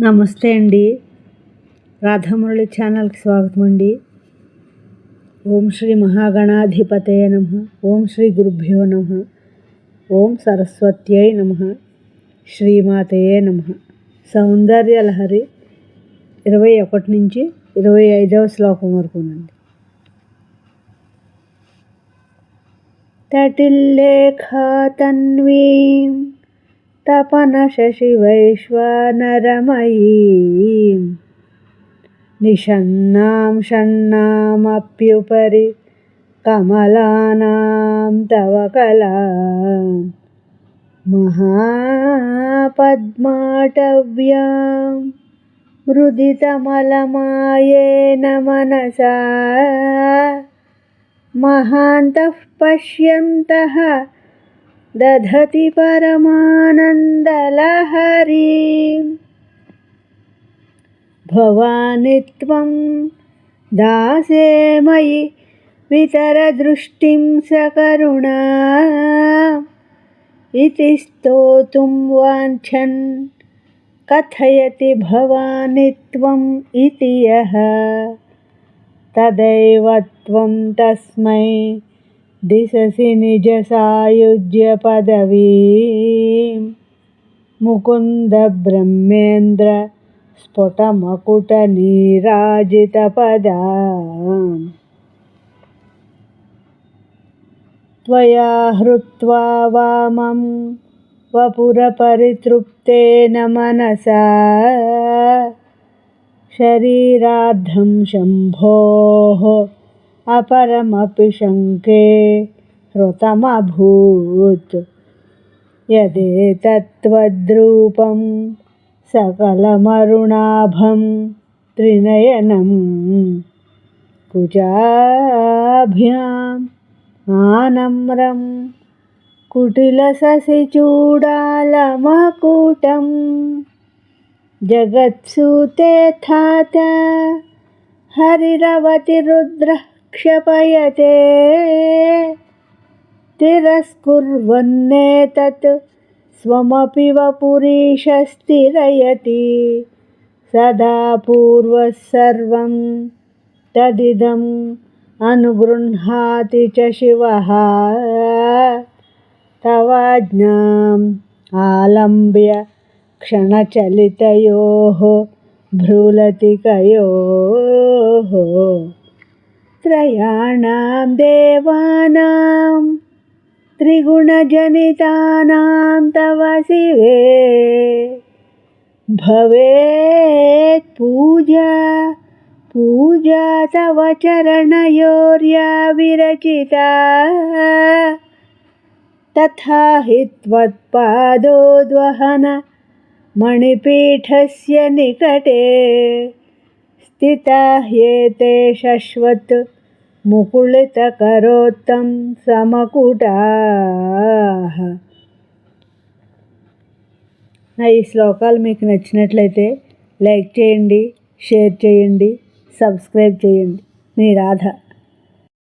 నమస్తే అండి. రాధామురళి ఛానల్కి స్వాగతం అండి. ఓం శ్రీ మహాగణాధిపతయ నమః. ఓం శ్రీ గురుభ్యో నమః. ఓం సరస్వత్యై నమః. శ్రీమాతయే నమః. సౌందర్యలహరి 21 నుంచి 25వ శ్లోకం వరకునండి. తటిల్లేఖా తన్వీం తపన శశి వైశ్వానరమయీం నిషన్నాం షణ్ణామప్యుపరి కమలానాం తవ కలాం మహాపద్మాటవ్యాం మృదితమలమాయేన మనసా మహాంతః పశ్యంతః దధతి పరమానందలహరీం భవాని త్వం దాసే మయి వితరదృష్టిం సకరుణా ఇతి స్తోతుం వాంఛన్ కథయతి భవాని త్వం ఇతి యః తదైవ త్వం తస్మై దిశసి నిజ సాయుజ్య పదవీం ముకుంద బ్రహ్మేంద్ర స్ఫుటమకుట నీరాజిత పదాం త్వయా హృత్వా వామం వపుర పరితృప్తేన మనసా శరీరార్థం శంభోః అపరమపి శంకే హృతమభూత్ యదేతత్త్వద్రూపం సకలమరుణాభం త్రినయనం కుజాభ్యాం ఆనమ్రం కుటిలశశిచూడాలమకుటం జగత్సూతే థాత హరిరవతి రుద్రః క్షపయతే తిరస్కుర్వన్నేతత్ స్వమపి వపురీశ స్థిరయతి సదా పూర్వః సర్వం తదిదం అనుగృహ్ణాతి చ శివః తవాజ్ఞాం ఆలంబ్య క్షణచలితయోః భ్రూలతికయోః త్రయాణాం దేవానాం త్రిగుణజనితానాం తవ శివే భవేత్ పూజా తవ చరణయోర్యా విరచితా తథా హి త్వత్పాదోద్వహన మణిపీఠస్య నికటే స్థితా హ్యేతే శశ్వత్ ముకుళితకరోత్తం సమకుటాః. నా ఈ శ్లోకాలు మీకు నచ్చినట్లయితే లైక్ చేయండి, షేర్ చేయండి, సబ్స్క్రైబ్ చేయండి. మీ రాధ.